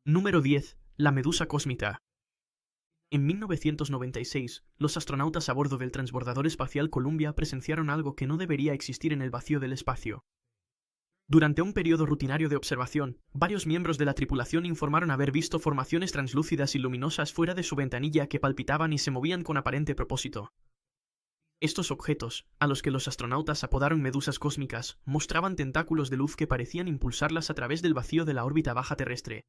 Número 10. La medusa cósmica. En 1996, los astronautas a bordo del transbordador espacial Columbia presenciaron algo que no debería existir en el vacío del espacio. Durante un periodo rutinario de observación, varios miembros de la tripulación informaron haber visto formaciones translúcidas y luminosas fuera de su ventanilla que palpitaban y se movían con aparente propósito. Estos objetos, a los que los astronautas apodaron medusas cósmicas, mostraban tentáculos de luz que parecían impulsarlas a través del vacío de la órbita baja terrestre.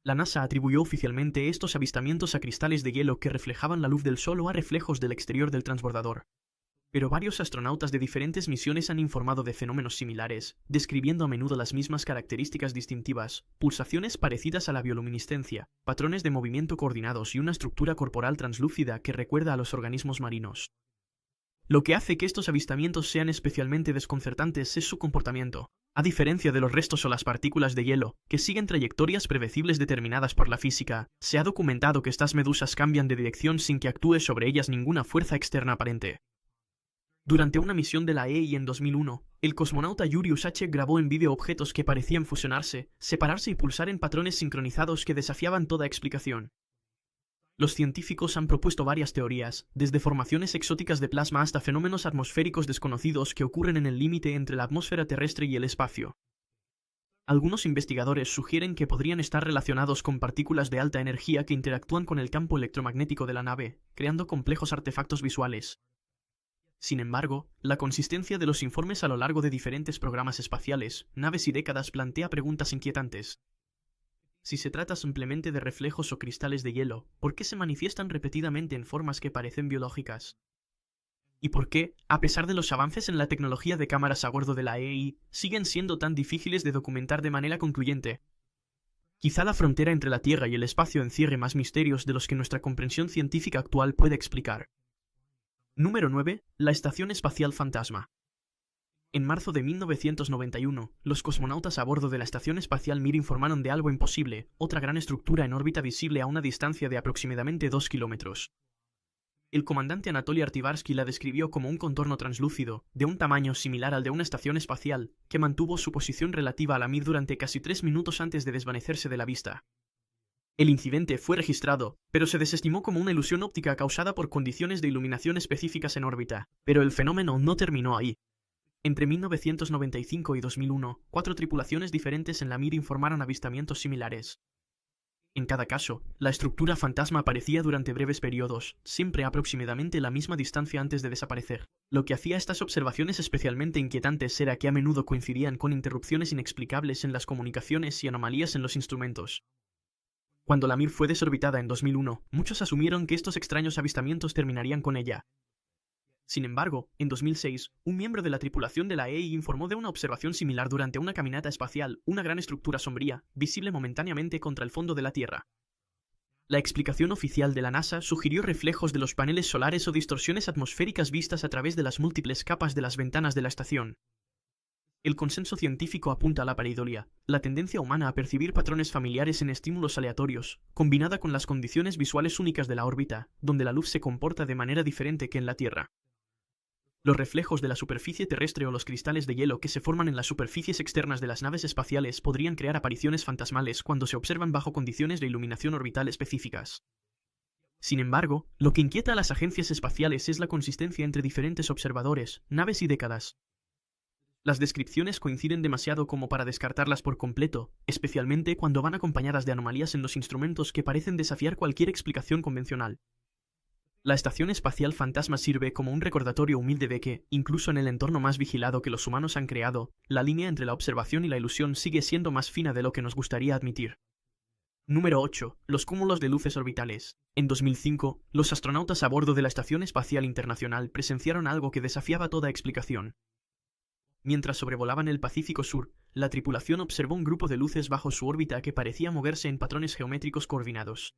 La NASA atribuyó oficialmente estos avistamientos a cristales de hielo que reflejaban la luz del Sol o a reflejos del exterior del transbordador. Pero varios astronautas de diferentes misiones han informado de fenómenos similares, describiendo a menudo las mismas características distintivas, pulsaciones parecidas a la bioluminiscencia, patrones de movimiento coordinados y una estructura corporal translúcida que recuerda a los organismos marinos. Lo que hace que estos avistamientos sean especialmente desconcertantes es su comportamiento. A diferencia de los restos o las partículas de hielo, que siguen trayectorias predecibles determinadas por la física, se ha documentado que estas medusas cambian de dirección sin que actúe sobre ellas ninguna fuerza externa aparente. Durante una misión de la EI en 2001, el cosmonauta Yuri Usachek grabó en vídeo objetos que parecían fusionarse, separarse y pulsar en patrones sincronizados que desafiaban toda explicación. Los científicos han propuesto varias teorías, desde formaciones exóticas de plasma hasta fenómenos atmosféricos desconocidos que ocurren en el límite entre la atmósfera terrestre y el espacio. Algunos investigadores sugieren que podrían estar relacionados con partículas de alta energía que interactúan con el campo electromagnético de la nave, creando complejos artefactos visuales. Sin embargo, la consistencia de los informes a lo largo de diferentes programas espaciales, naves y décadas plantea preguntas inquietantes. Si se trata simplemente de reflejos o cristales de hielo, ¿por qué se manifiestan repetidamente en formas que parecen biológicas? ¿Y por qué, a pesar de los avances en la tecnología de cámaras a bordo de la EI, siguen siendo tan difíciles de documentar de manera concluyente? Quizá la frontera entre la Tierra y el espacio encierre más misterios de los que nuestra comprensión científica actual puede explicar. Número 9. La Estación Espacial Fantasma. En marzo de 1991, los cosmonautas a bordo de la Estación Espacial Mir informaron de algo imposible, otra gran estructura en órbita visible a una distancia de aproximadamente 2 kilómetros. El comandante Anatoly Artivarsky la describió como un contorno translúcido, de un tamaño similar al de una estación espacial, que mantuvo su posición relativa a la Mir durante casi 3 minutos antes de desvanecerse de la vista. El incidente fue registrado, pero se desestimó como una ilusión óptica causada por condiciones de iluminación específicas en órbita, pero el fenómeno no terminó ahí. Entre 1995 y 2001, 4 tripulaciones diferentes en la Mir informaron avistamientos similares. En cada caso, la estructura fantasma aparecía durante breves periodos, siempre a aproximadamente la misma distancia antes de desaparecer. Lo que hacía estas observaciones especialmente inquietantes era que a menudo coincidían con interrupciones inexplicables en las comunicaciones y anomalías en los instrumentos. Cuando la Mir fue desorbitada en 2001, muchos asumieron que estos extraños avistamientos terminarían con ella. Sin embargo, en 2006, un miembro de la tripulación de la EI informó de una observación similar durante una caminata espacial, una gran estructura sombría, visible momentáneamente contra el fondo de la Tierra. La explicación oficial de la NASA sugirió reflejos de los paneles solares o distorsiones atmosféricas vistas a través de las múltiples capas de las ventanas de la estación. El consenso científico apunta a la pareidolia, la tendencia humana a percibir patrones familiares en estímulos aleatorios, combinada con las condiciones visuales únicas de la órbita, donde la luz se comporta de manera diferente que en la Tierra. Los reflejos de la superficie terrestre o los cristales de hielo que se forman en las superficies externas de las naves espaciales podrían crear apariciones fantasmales cuando se observan bajo condiciones de iluminación orbital específicas. Sin embargo, lo que inquieta a las agencias espaciales es la consistencia entre diferentes observadores, naves y décadas. Las descripciones coinciden demasiado como para descartarlas por completo, especialmente cuando van acompañadas de anomalías en los instrumentos que parecen desafiar cualquier explicación convencional. La Estación Espacial Fantasma sirve como un recordatorio humilde de que, incluso en el entorno más vigilado que los humanos han creado, la línea entre la observación y la ilusión sigue siendo más fina de lo que nos gustaría admitir. Número 8. Los cúmulos de luces orbitales. En 2005, los astronautas a bordo de la Estación Espacial Internacional presenciaron algo que desafiaba toda explicación. Mientras sobrevolaban el Pacífico Sur, la tripulación observó un grupo de luces bajo su órbita que parecía moverse en patrones geométricos coordinados.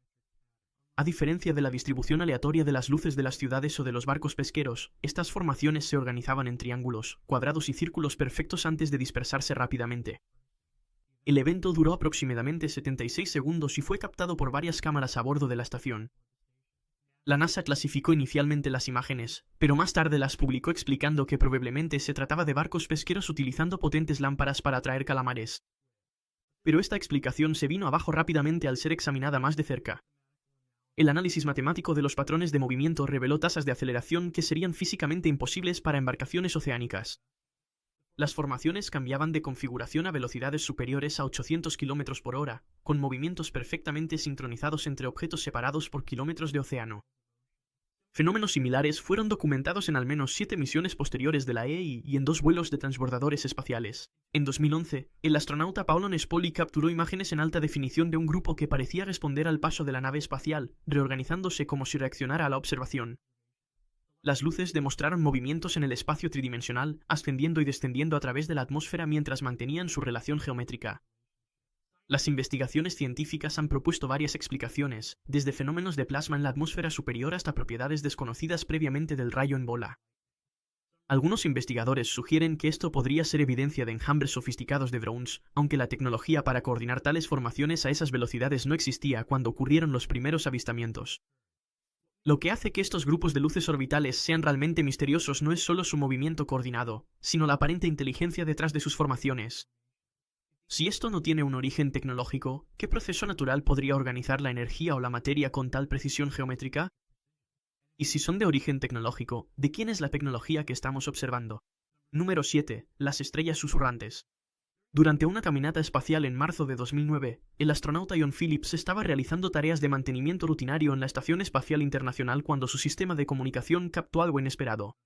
A diferencia de la distribución aleatoria de las luces de las ciudades o de los barcos pesqueros, estas formaciones se organizaban en triángulos, cuadrados y círculos perfectos antes de dispersarse rápidamente. El evento duró aproximadamente 76 segundos y fue captado por varias cámaras a bordo de la estación. La NASA clasificó inicialmente las imágenes, pero más tarde las publicó explicando que probablemente se trataba de barcos pesqueros utilizando potentes lámparas para atraer calamares. Pero esta explicación se vino abajo rápidamente al ser examinada más de cerca. El análisis matemático de los patrones de movimiento reveló tasas de aceleración que serían físicamente imposibles para embarcaciones oceánicas. Las formaciones cambiaban de configuración a velocidades superiores a 800 km por hora, con movimientos perfectamente sincronizados entre objetos separados por kilómetros de océano. Fenómenos similares fueron documentados en al menos 7 misiones posteriores de la EI y en 2 vuelos de transbordadores espaciales. En 2011, el astronauta Paolo Nespoli capturó imágenes en alta definición de un grupo que parecía responder al paso de la nave espacial, reorganizándose como si reaccionara a la observación. Las luces demostraron movimientos en el espacio tridimensional, ascendiendo y descendiendo a través de la atmósfera mientras mantenían su relación geométrica. Las investigaciones científicas han propuesto varias explicaciones, desde fenómenos de plasma en la atmósfera superior hasta propiedades desconocidas previamente del rayo en bola. Algunos investigadores sugieren que esto podría ser evidencia de enjambres sofisticados de drones, aunque la tecnología para coordinar tales formaciones a esas velocidades no existía cuando ocurrieron los primeros avistamientos. Lo que hace que estos grupos de luces orbitales sean realmente misteriosos no es solo su movimiento coordinado, sino la aparente inteligencia detrás de sus formaciones. Si esto no tiene un origen tecnológico, ¿qué proceso natural podría organizar la energía o la materia con tal precisión geométrica? Y si son de origen tecnológico, ¿de quién es la tecnología que estamos observando? Número 7. Las estrellas susurrantes. Durante una caminata espacial en marzo de 2009, el astronauta John Phillips estaba realizando tareas de mantenimiento rutinario en la Estación Espacial Internacional cuando su sistema de comunicación captó algo inesperado.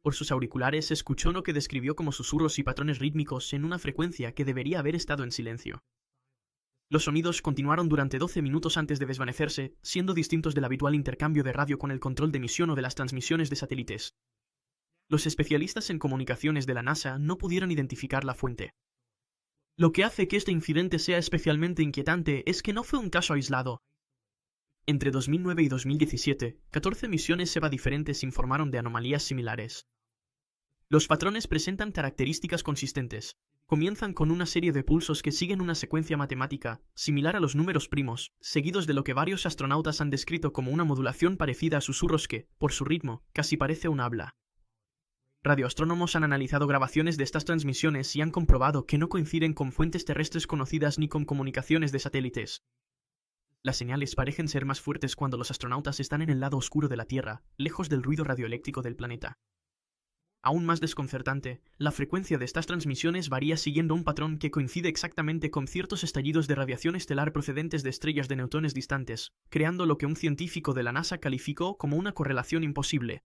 Por sus auriculares escuchó lo que describió como susurros y patrones rítmicos en una frecuencia que debería haber estado en silencio. Los sonidos continuaron durante 12 minutos antes de desvanecerse, siendo distintos del habitual intercambio de radio con el control de emisión o de las transmisiones de satélites. Los especialistas en comunicaciones de la NASA no pudieron identificar la fuente. Lo que hace que este incidente sea especialmente inquietante es que no fue un caso aislado. Entre 2009 y 2017, 14 misiones EVA diferentes informaron de anomalías similares. Los patrones presentan características consistentes. Comienzan con una serie de pulsos que siguen una secuencia matemática, similar a los números primos, seguidos de lo que varios astronautas han descrito como una modulación parecida a susurros que, por su ritmo, casi parece un habla. Radioastrónomos han analizado grabaciones de estas transmisiones y han comprobado que no coinciden con fuentes terrestres conocidas ni con comunicaciones de satélites. Las señales parecen ser más fuertes cuando los astronautas están en el lado oscuro de la Tierra, lejos del ruido radioeléctrico del planeta. Aún más desconcertante, la frecuencia de estas transmisiones varía siguiendo un patrón que coincide exactamente con ciertos estallidos de radiación estelar procedentes de estrellas de neutrones distantes, creando lo que un científico de la NASA calificó como una correlación imposible.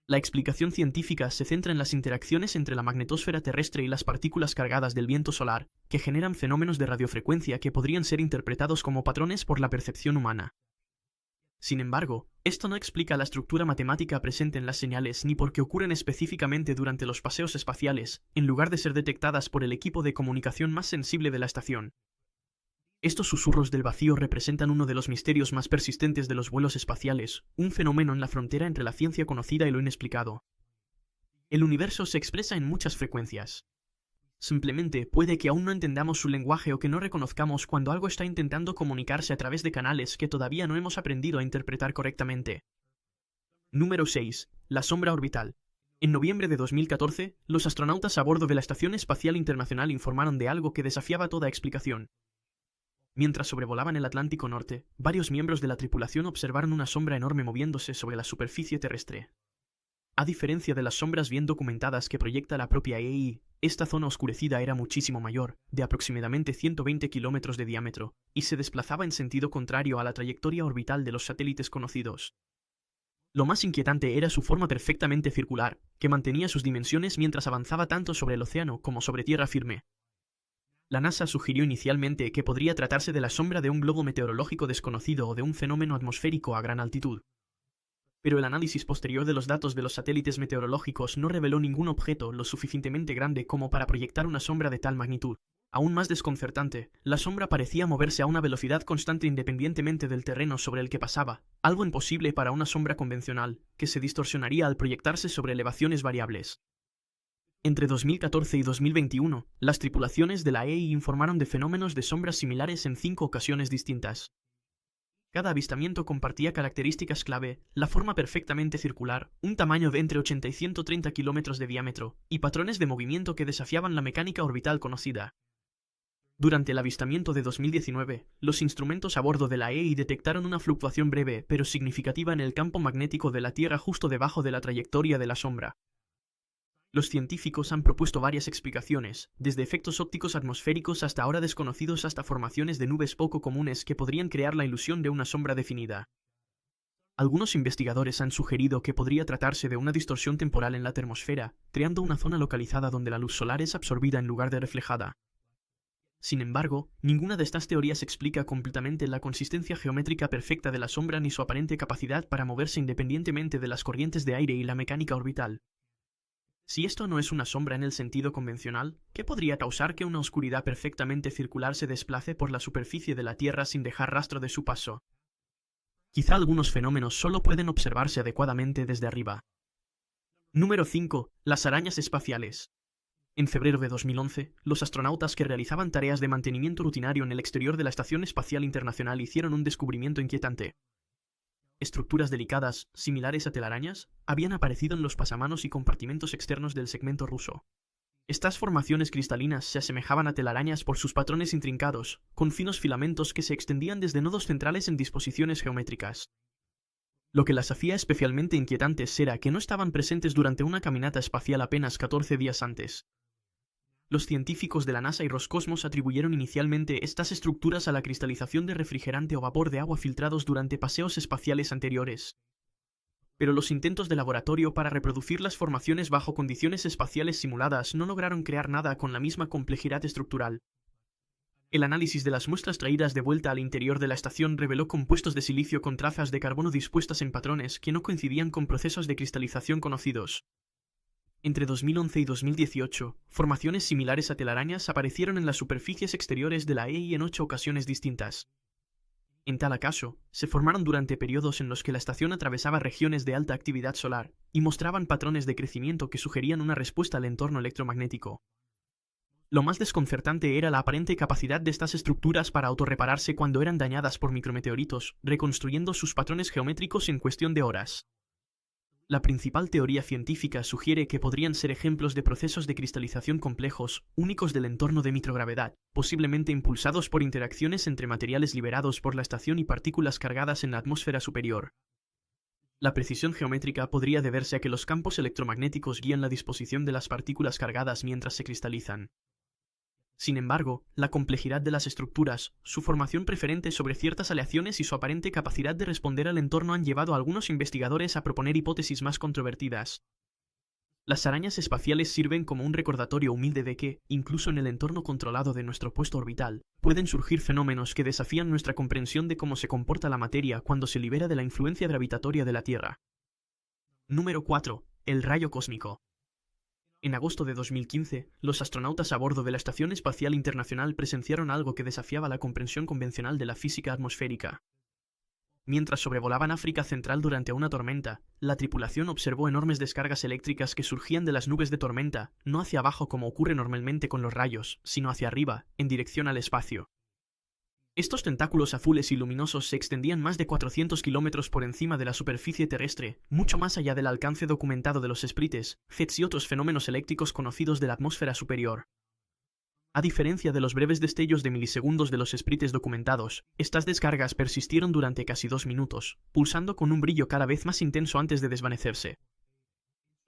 La explicación científica se centra en las interacciones entre la magnetosfera terrestre y las partículas cargadas del viento solar, que generan fenómenos de radiofrecuencia que podrían ser interpretados como patrones por la percepción humana. Sin embargo, esto no explica la estructura matemática presente en las señales ni por qué ocurren específicamente durante los paseos espaciales, en lugar de ser detectadas por el equipo de comunicación más sensible de la estación. Estos susurros del vacío representan uno de los misterios más persistentes de los vuelos espaciales, un fenómeno en la frontera entre la ciencia conocida y lo inexplicado. El universo se expresa en muchas frecuencias. Simplemente puede que aún no entendamos su lenguaje o que no reconozcamos cuando algo está intentando comunicarse a través de canales que todavía no hemos aprendido a interpretar correctamente. Número 6. La sombra orbital. En noviembre de 2014, los astronautas a bordo de la Estación Espacial Internacional informaron de algo que desafiaba toda explicación. Mientras sobrevolaban el Atlántico Norte, varios miembros de la tripulación observaron una sombra enorme moviéndose sobre la superficie terrestre. A diferencia de las sombras bien documentadas que proyecta la propia EI, esta zona oscurecida era muchísimo mayor, de aproximadamente 120 kilómetros de diámetro, y se desplazaba en sentido contrario a la trayectoria orbital de los satélites conocidos. Lo más inquietante era su forma perfectamente circular, que mantenía sus dimensiones mientras avanzaba tanto sobre el océano como sobre tierra firme. La NASA sugirió inicialmente que podría tratarse de la sombra de un globo meteorológico desconocido o de un fenómeno atmosférico a gran altitud. Pero el análisis posterior de los datos de los satélites meteorológicos no reveló ningún objeto lo suficientemente grande como para proyectar una sombra de tal magnitud. Aún más desconcertante, la sombra parecía moverse a una velocidad constante independientemente del terreno sobre el que pasaba, algo imposible para una sombra convencional, que se distorsionaría al proyectarse sobre elevaciones variables. Entre 2014 y 2021, las tripulaciones de la EI informaron de fenómenos de sombras similares en 5 ocasiones distintas. Cada avistamiento compartía características clave, la forma perfectamente circular, un tamaño de entre 80 y 130 kilómetros de diámetro, y patrones de movimiento que desafiaban la mecánica orbital conocida. Durante el avistamiento de 2019, los instrumentos a bordo de la EI detectaron una fluctuación breve pero significativa en el campo magnético de la Tierra justo debajo de la trayectoria de la sombra. Los científicos han propuesto varias explicaciones, desde efectos ópticos atmosféricos hasta ahora desconocidos hasta formaciones de nubes poco comunes que podrían crear la ilusión de una sombra definida. Algunos investigadores han sugerido que podría tratarse de una distorsión temporal en la termosfera, creando una zona localizada donde la luz solar es absorbida en lugar de reflejada. Sin embargo, ninguna de estas teorías explica completamente la consistencia geométrica perfecta de la sombra ni su aparente capacidad para moverse independientemente de las corrientes de aire y la mecánica orbital. Si esto no es una sombra en el sentido convencional, ¿qué podría causar que una oscuridad perfectamente circular se desplace por la superficie de la Tierra sin dejar rastro de su paso? Quizá algunos fenómenos solo pueden observarse adecuadamente desde arriba. Número 5. Las arañas espaciales. En febrero de 2011, los astronautas que realizaban tareas de mantenimiento rutinario en el exterior de la Estación Espacial Internacional hicieron un descubrimiento inquietante. Estructuras delicadas, similares a telarañas, habían aparecido en los pasamanos y compartimentos externos del segmento ruso. Estas formaciones cristalinas se asemejaban a telarañas por sus patrones intrincados, con finos filamentos que se extendían desde nodos centrales en disposiciones geométricas. Lo que las hacía especialmente inquietantes era que no estaban presentes durante una caminata espacial apenas 14 días antes. Los científicos de la NASA y Roscosmos atribuyeron inicialmente estas estructuras a la cristalización de refrigerante o vapor de agua filtrados durante paseos espaciales anteriores. Pero los intentos de laboratorio para reproducir las formaciones bajo condiciones espaciales simuladas no lograron crear nada con la misma complejidad estructural. El análisis de las muestras traídas de vuelta al interior de la estación reveló compuestos de silicio con trazas de carbono dispuestas en patrones que no coincidían con procesos de cristalización conocidos. Entre 2011 y 2018, formaciones similares a telarañas aparecieron en las superficies exteriores de la EI en 8 ocasiones distintas. En tal caso, se formaron durante periodos en los que la estación atravesaba regiones de alta actividad solar, y mostraban patrones de crecimiento que sugerían una respuesta al entorno electromagnético. Lo más desconcertante era la aparente capacidad de estas estructuras para autorrepararse cuando eran dañadas por micrometeoritos, reconstruyendo sus patrones geométricos en cuestión de horas. La principal teoría científica sugiere que podrían ser ejemplos de procesos de cristalización complejos, únicos del entorno de microgravedad, posiblemente impulsados por interacciones entre materiales liberados por la estación y partículas cargadas en la atmósfera superior. La precisión geométrica podría deberse a que los campos electromagnéticos guían la disposición de las partículas cargadas mientras se cristalizan. Sin embargo, la complejidad de las estructuras, su formación preferente sobre ciertas aleaciones y su aparente capacidad de responder al entorno han llevado a algunos investigadores a proponer hipótesis más controvertidas. Las arañas espaciales sirven como un recordatorio humilde de que, incluso en el entorno controlado de nuestro puesto orbital, pueden surgir fenómenos que desafían nuestra comprensión de cómo se comporta la materia cuando se libera de la influencia gravitatoria de la Tierra. Número 4. El rayo cósmico. En agosto de 2015, los astronautas a bordo de la Estación Espacial Internacional presenciaron algo que desafiaba la comprensión convencional de la física atmosférica. Mientras sobrevolaban África Central durante una tormenta, la tripulación observó enormes descargas eléctricas que surgían de las nubes de tormenta, no hacia abajo como ocurre normalmente con los rayos, sino hacia arriba, en dirección al espacio. Estos tentáculos azules y luminosos se extendían más de 400 kilómetros por encima de la superficie terrestre, mucho más allá del alcance documentado de los sprites, jets y otros fenómenos eléctricos conocidos de la atmósfera superior. A diferencia de los breves destellos de milisegundos de los sprites documentados, estas descargas persistieron durante casi 2 minutos, pulsando con un brillo cada vez más intenso antes de desvanecerse.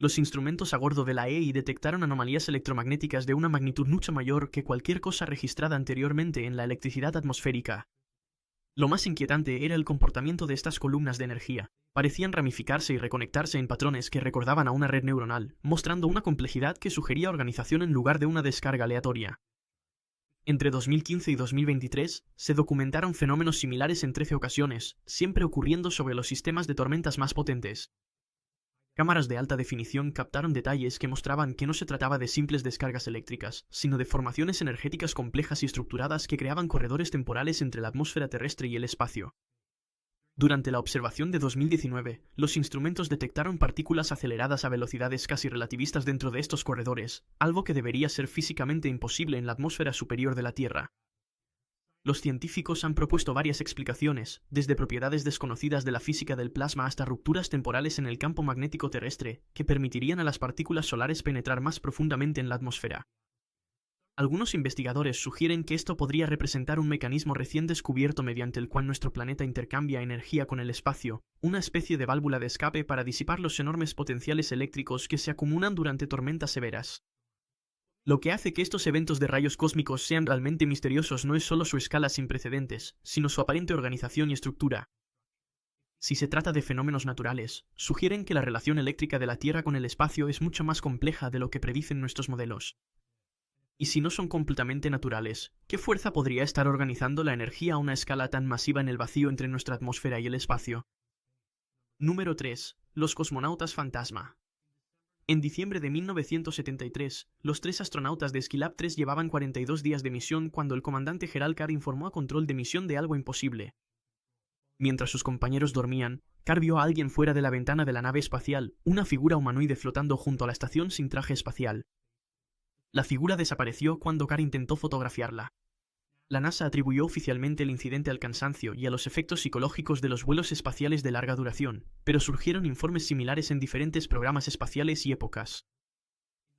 Los instrumentos a bordo de la EI detectaron anomalías electromagnéticas de una magnitud mucho mayor que cualquier cosa registrada anteriormente en la electricidad atmosférica. Lo más inquietante era el comportamiento de estas columnas de energía. Parecían ramificarse y reconectarse en patrones que recordaban a una red neuronal, mostrando una complejidad que sugería organización en lugar de una descarga aleatoria. Entre 2015 y 2023, se documentaron fenómenos similares en 13 ocasiones, siempre ocurriendo sobre los sistemas de tormentas más potentes. Cámaras de alta definición captaron detalles que mostraban que no se trataba de simples descargas eléctricas, sino de formaciones energéticas complejas y estructuradas que creaban corredores temporales entre la atmósfera terrestre y el espacio. Durante la observación de 2019, los instrumentos detectaron partículas aceleradas a velocidades casi relativistas dentro de estos corredores, algo que debería ser físicamente imposible en la atmósfera superior de la Tierra. Los científicos han propuesto varias explicaciones, desde propiedades desconocidas de la física del plasma hasta rupturas temporales en el campo magnético terrestre, que permitirían a las partículas solares penetrar más profundamente en la atmósfera. Algunos investigadores sugieren que esto podría representar un mecanismo recién descubierto mediante el cual nuestro planeta intercambia energía con el espacio, una especie de válvula de escape para disipar los enormes potenciales eléctricos que se acumulan durante tormentas severas. Lo que hace que estos eventos de rayos cósmicos sean realmente misteriosos no es solo su escala sin precedentes, sino su aparente organización y estructura. Si se trata de fenómenos naturales, sugieren que la relación eléctrica de la Tierra con el espacio es mucho más compleja de lo que predicen nuestros modelos. Y si no son completamente naturales, ¿qué fuerza podría estar organizando la energía a una escala tan masiva en el vacío entre nuestra atmósfera y el espacio? Número 3. Los cosmonautas fantasma. En diciembre de 1973, los 3 astronautas de Skylab 3 llevaban 42 días de misión cuando el comandante Gerald Carr informó a control de misión de algo imposible. Mientras sus compañeros dormían, Carr vio a alguien fuera de la ventana de la nave espacial, una figura humanoide flotando junto a la estación sin traje espacial. La figura desapareció cuando Carr intentó fotografiarla. La NASA atribuyó oficialmente el incidente al cansancio y a los efectos psicológicos de los vuelos espaciales de larga duración, pero surgieron informes similares en diferentes programas espaciales y épocas.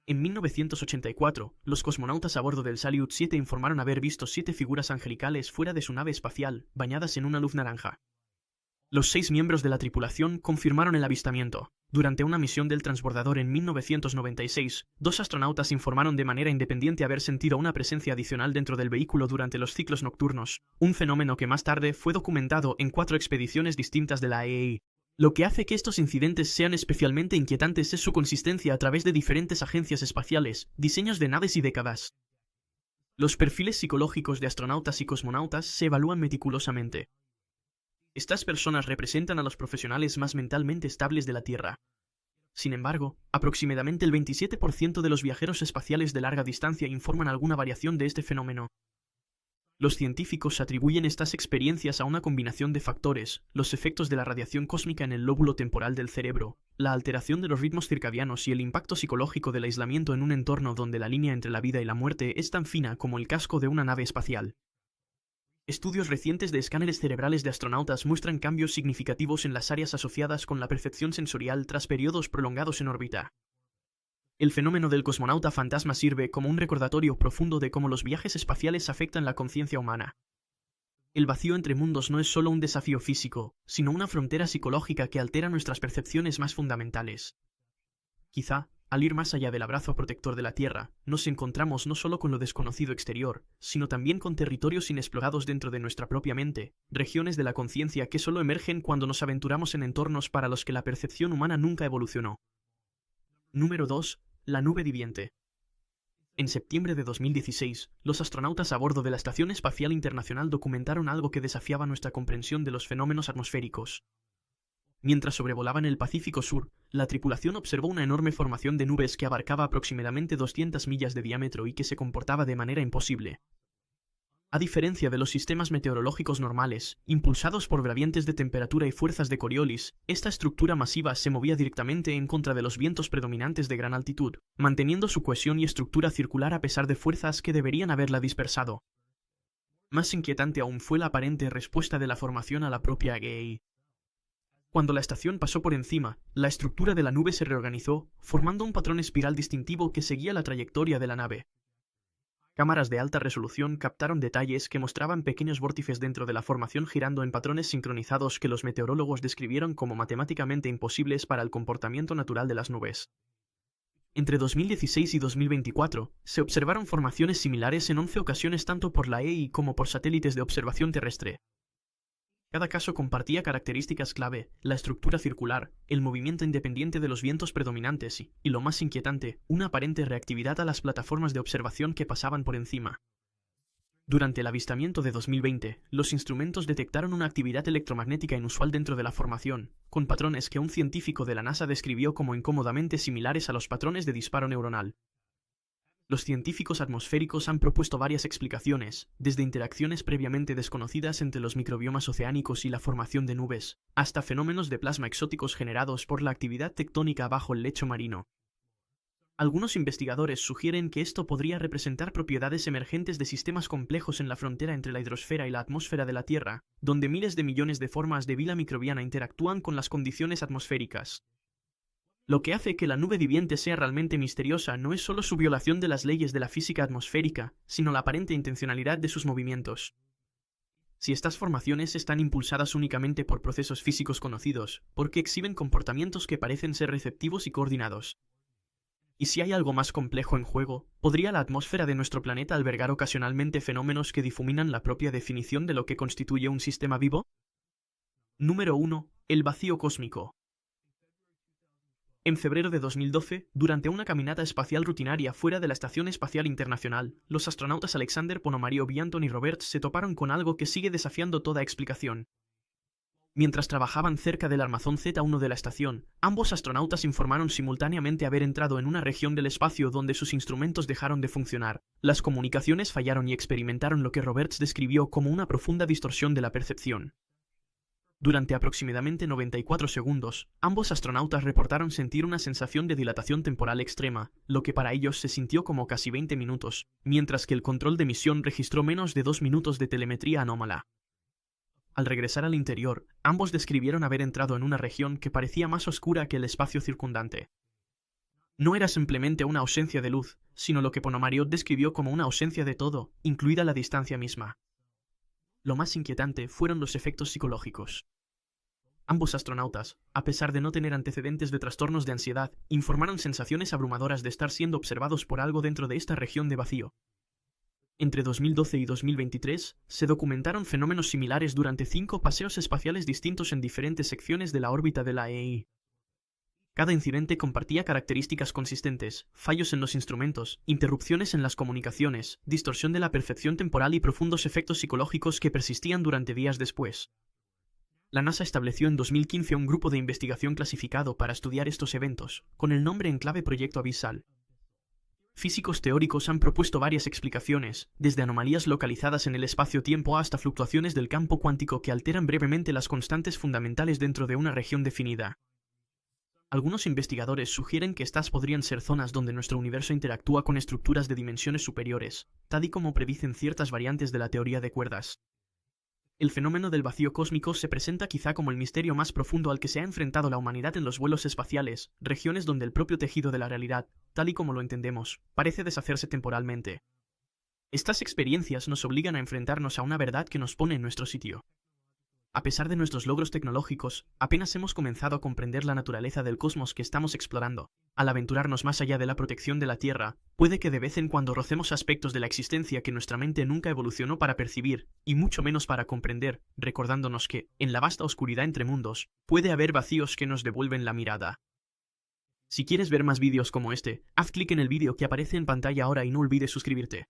En 1984, los cosmonautas a bordo del Salyut 7 informaron haber visto 7 figuras angelicales fuera de su nave espacial, bañadas en una luz naranja. Los 6 miembros de la tripulación confirmaron el avistamiento. Durante una misión del transbordador en 1996, 2 astronautas informaron de manera independiente haber sentido una presencia adicional dentro del vehículo durante los ciclos nocturnos, un fenómeno que más tarde fue documentado en 4 expediciones distintas de la EA. Lo que hace que estos incidentes sean especialmente inquietantes es su consistencia a través de diferentes agencias espaciales, diseños de naves y décadas. Los perfiles psicológicos de astronautas y cosmonautas se evalúan meticulosamente. Estas personas representan a los profesionales más mentalmente estables de la Tierra. Sin embargo, aproximadamente el 27% de los viajeros espaciales de larga distancia informan alguna variación de este fenómeno. Los científicos atribuyen estas experiencias a una combinación de factores: los efectos de la radiación cósmica en el lóbulo temporal del cerebro, la alteración de los ritmos circadianos y el impacto psicológico del aislamiento en un entorno donde la línea entre la vida y la muerte es tan fina como el casco de una nave espacial. Estudios recientes de escáneres cerebrales de astronautas muestran cambios significativos en las áreas asociadas con la percepción sensorial tras periodos prolongados en órbita. El fenómeno del cosmonauta fantasma sirve como un recordatorio profundo de cómo los viajes espaciales afectan la conciencia humana. El vacío entre mundos no es solo un desafío físico, sino una frontera psicológica que altera nuestras percepciones más fundamentales. Quizá, al ir más allá del abrazo protector de la Tierra, nos encontramos no solo con lo desconocido exterior, sino también con territorios inexplorados dentro de nuestra propia mente, regiones de la conciencia que solo emergen cuando nos aventuramos en entornos para los que la percepción humana nunca evolucionó. Número 2. La nube viviente. En septiembre de 2016, los astronautas a bordo de la Estación Espacial Internacional documentaron algo que desafiaba nuestra comprensión de los fenómenos atmosféricos. Mientras sobrevolaban el Pacífico Sur, la tripulación observó una enorme formación de nubes que abarcaba aproximadamente 200 millas de diámetro y que se comportaba de manera imposible. A diferencia de los sistemas meteorológicos normales, impulsados por gradientes de temperatura y fuerzas de Coriolis, esta estructura masiva se movía directamente en contra de los vientos predominantes de gran altitud, manteniendo su cohesión y estructura circular a pesar de fuerzas que deberían haberla dispersado. Más inquietante aún fue la aparente respuesta de la formación a la propia GEI. Cuando la estación pasó por encima, la estructura de la nube se reorganizó, formando un patrón espiral distintivo que seguía la trayectoria de la nave. Cámaras de alta resolución captaron detalles que mostraban pequeños vórtices dentro de la formación girando en patrones sincronizados que los meteorólogos describieron como matemáticamente imposibles para el comportamiento natural de las nubes. Entre 2016 y 2024, se observaron formaciones similares en 11 ocasiones tanto por la EI como por satélites de observación terrestre. Cada caso compartía características clave: la estructura circular, el movimiento independiente de los vientos predominantes y, lo más inquietante, una aparente reactividad a las plataformas de observación que pasaban por encima. Durante el avistamiento de 2020, los instrumentos detectaron una actividad electromagnética inusual dentro de la formación, con patrones que un científico de la NASA describió como incómodamente similares a los patrones de disparo neuronal. Los científicos atmosféricos han propuesto varias explicaciones, desde interacciones previamente desconocidas entre los microbiomas oceánicos y la formación de nubes, hasta fenómenos de plasma exóticos generados por la actividad tectónica bajo el lecho marino. Algunos investigadores sugieren que esto podría representar propiedades emergentes de sistemas complejos en la frontera entre la hidrosfera y la atmósfera de la Tierra, donde miles de millones de formas de vida microbiana interactúan con las condiciones atmosféricas. Lo que hace que la nube viviente sea realmente misteriosa no es solo su violación de las leyes de la física atmosférica, sino la aparente intencionalidad de sus movimientos. Si estas formaciones están impulsadas únicamente por procesos físicos conocidos, ¿por qué exhiben comportamientos que parecen ser receptivos y coordinados? Y si hay algo más complejo en juego, ¿podría la atmósfera de nuestro planeta albergar ocasionalmente fenómenos que difuminan la propia definición de lo que constituye un sistema vivo? Número 1. El vacío cósmico. En febrero de 2012, durante una caminata espacial rutinaria fuera de la Estación Espacial Internacional, los astronautas Alexander Ponomarev y Anthony Roberts se toparon con algo que sigue desafiando toda explicación. Mientras trabajaban cerca del armazón Z1 de la estación, ambos astronautas informaron simultáneamente haber entrado en una región del espacio donde sus instrumentos dejaron de funcionar. Las comunicaciones fallaron y experimentaron lo que Roberts describió como una profunda distorsión de la percepción. Durante aproximadamente 94 segundos, ambos astronautas reportaron sentir una sensación de dilatación temporal extrema, lo que para ellos se sintió como casi 20 minutos, mientras que el control de misión registró menos de 2 minutos de telemetría anómala. Al regresar al interior, ambos describieron haber entrado en una región que parecía más oscura que el espacio circundante. No era simplemente una ausencia de luz, sino lo que Ponomarev describió como una ausencia de todo, incluida la distancia misma. Lo más inquietante fueron los efectos psicológicos. Ambos astronautas, a pesar de no tener antecedentes de trastornos de ansiedad, informaron sensaciones abrumadoras de estar siendo observados por algo dentro de esta región de vacío. Entre 2012 y 2023, se documentaron fenómenos similares durante 5 paseos espaciales distintos en diferentes secciones de la órbita de la EI. Cada incidente compartía características consistentes: fallos en los instrumentos, interrupciones en las comunicaciones, distorsión de la percepción temporal y profundos efectos psicológicos que persistían durante días después. La NASA estableció en 2015 un grupo de investigación clasificado para estudiar estos eventos, con el nombre en clave Proyecto Abyssal. Físicos teóricos han propuesto varias explicaciones, desde anomalías localizadas en el espacio-tiempo hasta fluctuaciones del campo cuántico que alteran brevemente las constantes fundamentales dentro de una región definida. Algunos investigadores sugieren que estas podrían ser zonas donde nuestro universo interactúa con estructuras de dimensiones superiores, tal y como predicen ciertas variantes de la teoría de cuerdas. El fenómeno del vacío cósmico se presenta quizá como el misterio más profundo al que se ha enfrentado la humanidad en los vuelos espaciales, regiones donde el propio tejido de la realidad, tal y como lo entendemos, parece deshacerse temporalmente. Estas experiencias nos obligan a enfrentarnos a una verdad que nos pone en nuestro sitio. A pesar de nuestros logros tecnológicos, apenas hemos comenzado a comprender la naturaleza del cosmos que estamos explorando. Al aventurarnos más allá de la protección de la Tierra, puede que de vez en cuando rocemos aspectos de la existencia que nuestra mente nunca evolucionó para percibir, y mucho menos para comprender, recordándonos que, en la vasta oscuridad entre mundos, puede haber vacíos que nos devuelven la mirada. Si quieres ver más vídeos como este, haz clic en el vídeo que aparece en pantalla ahora y no olvides suscribirte.